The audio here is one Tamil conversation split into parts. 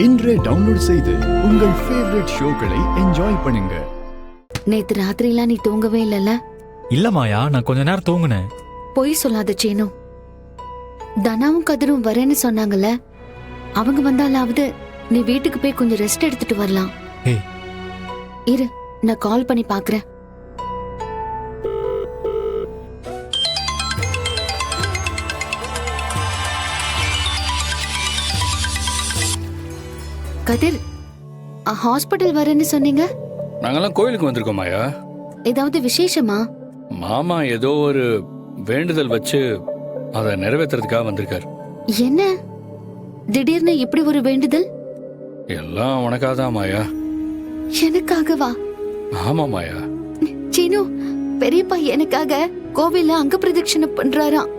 இன்றே டவுன்லோட் செய்து உங்கள் ஃபேவரட் ஷோக்களை என்ஜாய் பண்ணுங்க. நேத்து ராத்திரிலாம் நீ தூங்கவே இல்லல? இல்ல மாயா, நான் கொஞ்ச நேரம் தூங்குனேன். பொய் சொல்லாத சீனு. தனாவும் கதிரும் வரேன்னு சொன்னாங்கல்ல, அவங்க வந்தாலாவது நீ வீட்டுக்கு போய் கொஞ்சம் ரெஸ்ட் எடுத்துட்டு வரலாம். ஏய், இரு, நான் கால் பண்ணி பாக்குறேன். கதிர், ஹாஸ்பிட்டல் வரேன்னு சொன்னீங்க. நாங்கெல்லாம் கோயிலுக்கு வந்திருக்கோம் மாயா. ஏதாவது விசேஷமா? மாமா ஏதோ ஒரு வேண்டுதல் வச்சு அதை நிறைவேற்றுறதுக்காக வந்திருக்காரு. என்ன திடீர்னு இப்படி ஒரு வேண்டுதல்? எல்லாம் உனக்காதான் மாயா. எனக்காகவா? ஆமா மாயா. சீனு, பெரியப்பா எனக்காக கோவில்ல அங்க பிரதட்சணை பண்றாராம்.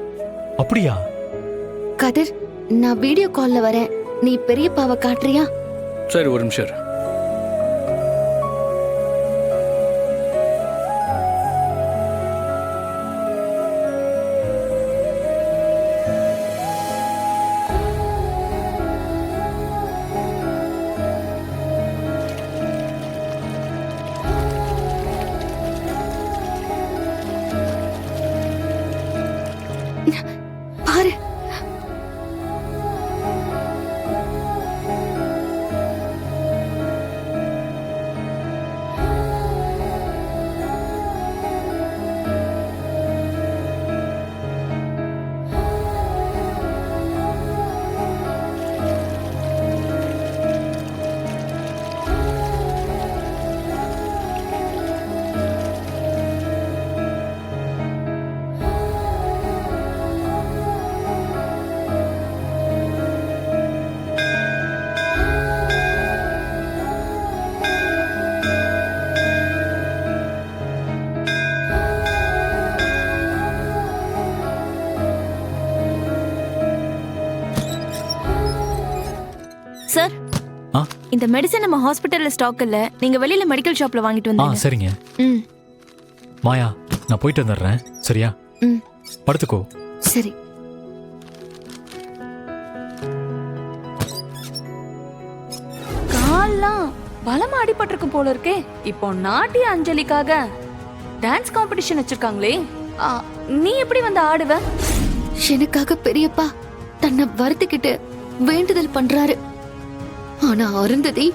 அப்படியா? கதிர், நான் வீடியோ கால்ல வரேன், நீ பெரியப்பாவை காட்டுறியா? சரி, ஒரு நிமிஷம். பாரு. சார், இந்த மெடிசன் நம்ம ஹாஸ்பிட்டல்ல ஸ்டாக் இல்ல, நீங்க வெளியில மெடிக்கல் ஷாப்ல வாங்கிட்டு வந்தீங்க. சரிங்க. மாயா, நான் போயிட்டு வந்துடுறேன். சரியா? படுத்துக்கோ. சரி. கால்லாம் பலமா அடிபட்டிருக்கும் போல இருக்கே. இப்போ நாட்டிய அஞ்சலிக்காக டான்ஸ் காம்படிஷன் வச்சிருக்காங்களே, நீ எப்படி வந்து ஆடுவ? எனக்காக பெரியப்பா தன்னை வருத்திக்கிட்டு வேண்டுதல் பண்றாரு. ஆனா அருந்ததி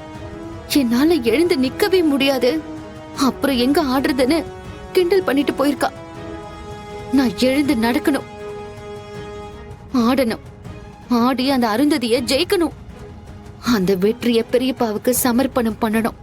என்னால எழுந்து நிக்கவே முடியாது, அப்புறம் எங்க ஆடுறதுன்னு கிண்டல் பண்ணிட்டு போயிருக்கா. நான் எழுந்து நடக்கணும், ஆடணும், ஆடி அந்த அருந்ததிய ஜெயிக்கணும், அந்த வெற்றிய பெரியப்பாவுக்கு சமர்ப்பணம் பண்ணணும்.